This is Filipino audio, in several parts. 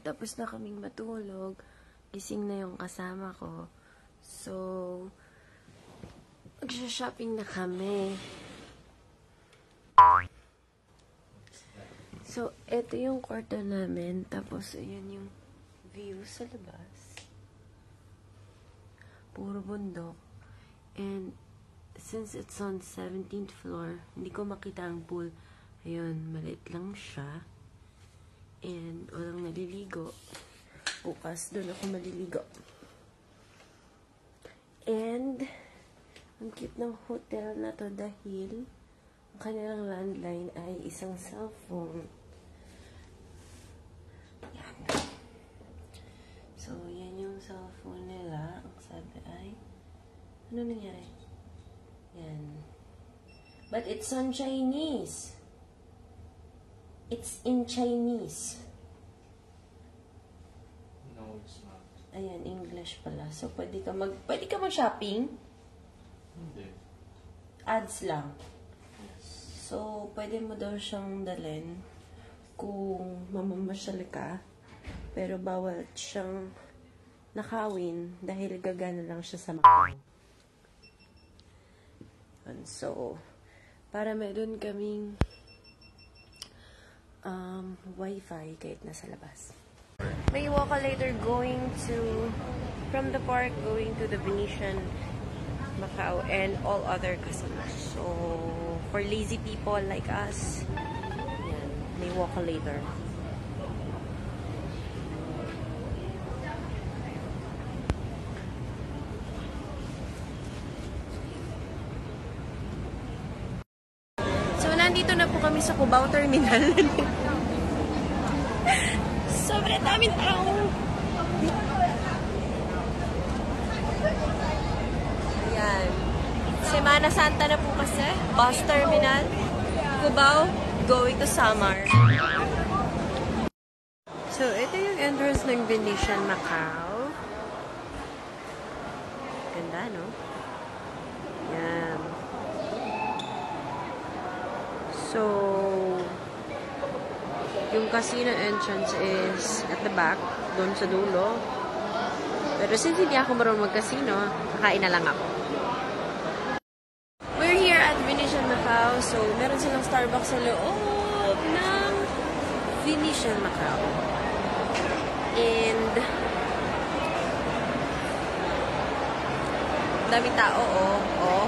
tapos na kaming matulog. Gising na yung kasama ko. So, magsha-shopping na kami. So, eto yung kwarto namin. Tapos, ayan yung view sa labas. Puro bundok. And, since it's on 17th floor, hindi ko makita ang pool. Ayun, maliit lang siya. And, walang naliligo. Bukas, doon ako maliligo. And, ang cute ng hotel na to dahil ang kanilang landline ay isang cellphone. Yan. So, yan yung cellphone nila. Ang sabi ay, ano nangyari? Yan. But it's on Chinese. It's in Chinese. No, it's not. Ayan, English pala. So, pwede ka mag-shopping? Hindi. Ads lang. Yes. So, pwede mo daw siyang dalhin kung mamamasyal ka. Pero bawal siyang nakawin dahil gagana lang siya sa Macau. So, para meron kaming wifi kahit nasa labas. May walk later going to, from the park, going to the Venetian Macau and all other casinos. So, for lazy people like us, yan, may walk later. So, nandito na po kami sa Cubao Terminal. Sobrang daming tao. Ayan. Semana Santa na po kasi. Bus terminal. Cubao, going to Samar. So, ito yung entrance ng Venetian Macau. Ganda, no? Yan. So, yung casino entrance is at the back, doon sa dulo. Pero since hindi ako marunong mag-casino, kakain na lang ako. We're here at Venetian Macau. So, meron silang Starbucks sa loob ng Venetian Macau. And, daming tao, oh.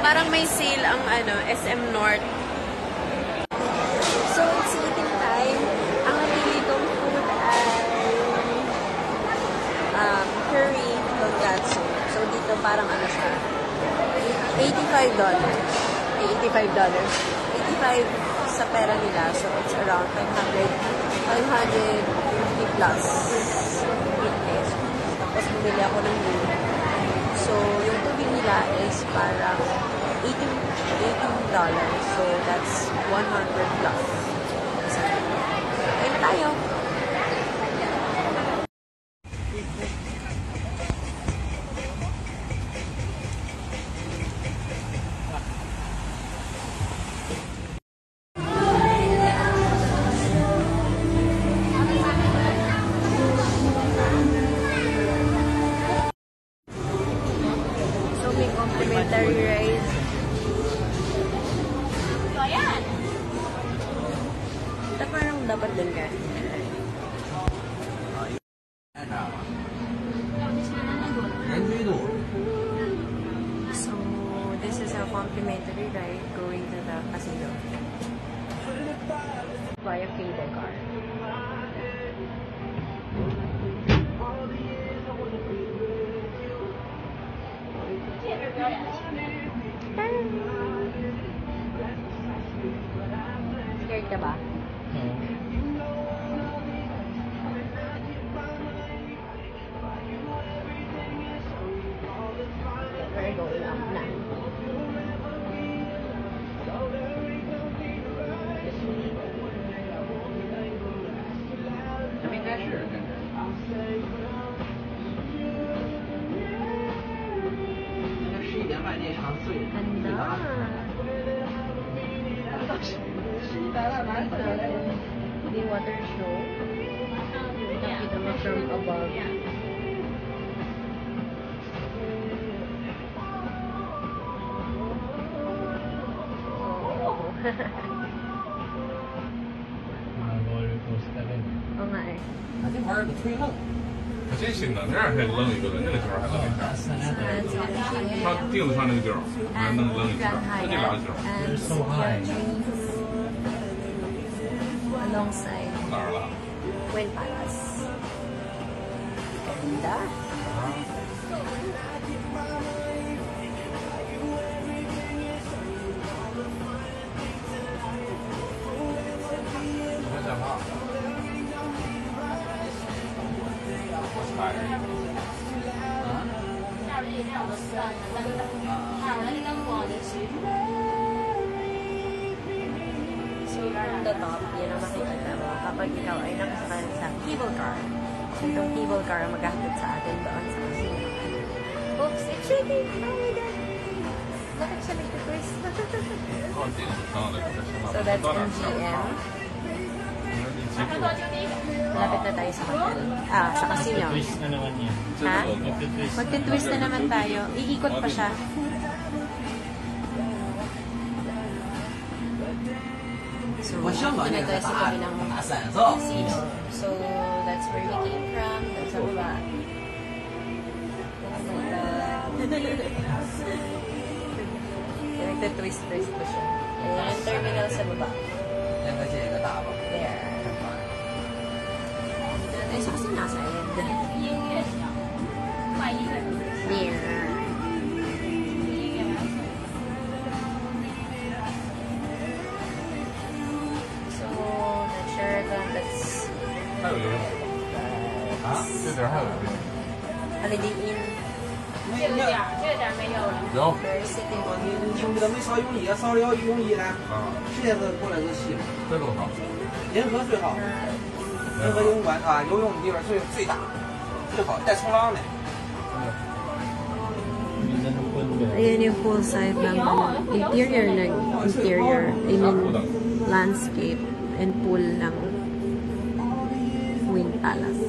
Parang may sale ang SM North. So, it's eating time. Ang napili kong food ay curry tonkatsu. So, dito parang siya. $85. $85 sa pera nila. So, it's around 550 plus. Tapos, bumili ako ng food. So, yung tubig nila is parang $18. So, that's 100 plus. Kain na tayo. Complimentary ride. So, ayan. Ito parang dapat din ka. So, this is a complimentary ride going to the casino. Via cable car. Scared ka ba? We're going up na. Ganda. the water show. Nakita mo from above. roller coaster 嘞。 Oo nga eh.这玩意儿都退冷。他真行啊，那样还扔一个人，那个地方还扔一下。他钉子上那个地儿还能扔一下，那就俩地儿。 And so high. alongside 哪儿了？ Wind Palace. Ganda. So from the top, yan ang makikita mo kapag ikaw ay nakasakay sa cable car. So itong cable car ang maghahatid sa atin doon sa casino. Oops, it's shaking! Oh my god! Bakit siya nagtitwist? So that's MGM. Malapit na tayo sa hotel. Sa casino. Twist na naman yan. Ha? Magtitwist. Magtitwist na naman tayo. Iikot pa siya. So, pinag-test kami ng casino. So, that's where we came from. That's sa baba. Oh my God. Pinag-twist-twist pa siya. Ayan yung terminal sa baba. There. Ay, so kasi nasa end. There. So, not sure if that's 还有游泳啊？这点还有游泳。 Holiday Inn. 有 Very city. 你怎么没烧泳衣啊？烧了泳衣呢？啊，直接是过来就洗了。这多少？银河最好，银河游泳馆啊，游泳里边最大，最好带冲浪的。 Ayan yung poolside ng interior ng interior. I mean, landscape and pool ng Wind Palace.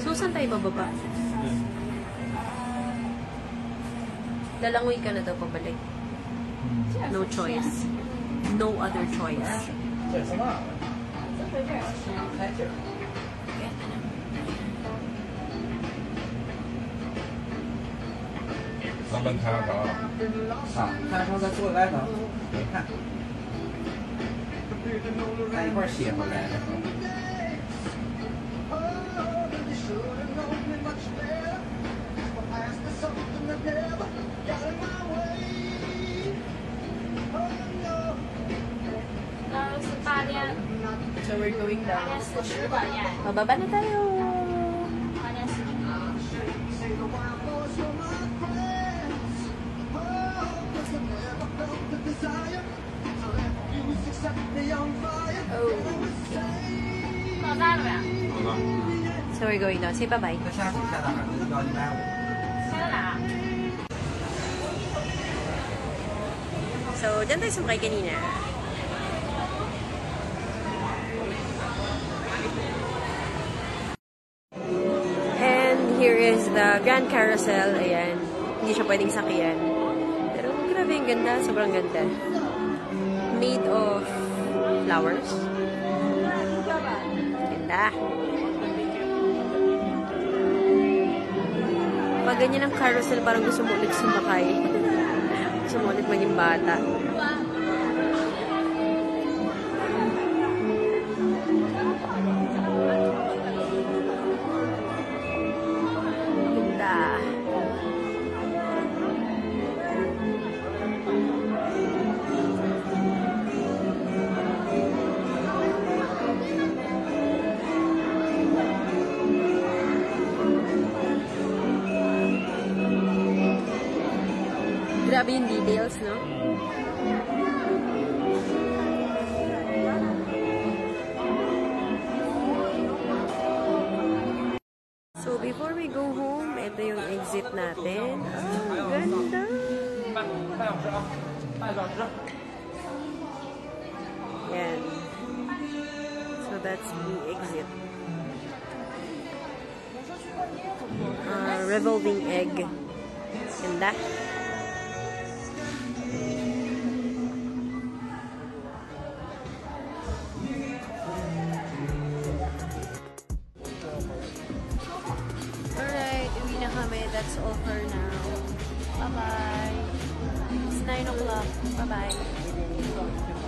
So, saan tayo bababa? Lalangoy ka na daw pabalik. No choice. No other choice. 这什么？开劲儿。 咱们看啥？啊，看上再坐来呢，没看，咱一块儿歇回来了。So, we're going down. Mababa na tayo. So, we're going down. Say bye-bye. 那下水下到哪儿？要150。 So, dyan tayo sumakay kanina. And here is the Grand Carousel. Ayan. Hindi siya pwedeng sakyan. Pero grabe yung ganda. Sobrang ganda. Made of flowers. Ganda. Pag ganyan ang carousel, parang gusto mo ulit sumakay. Gusto mo ulit maging bata. Ganda. Grabe yung details, no? So, before we go home, ito yung exit natin. Ah, ganda! 半小时啊，半小时。Yan. So that's the exit. Revolving egg. Ganda. Alright, uwi na kami. That's all for now. Bye-bye. It's 9 o'clock. Bye-bye.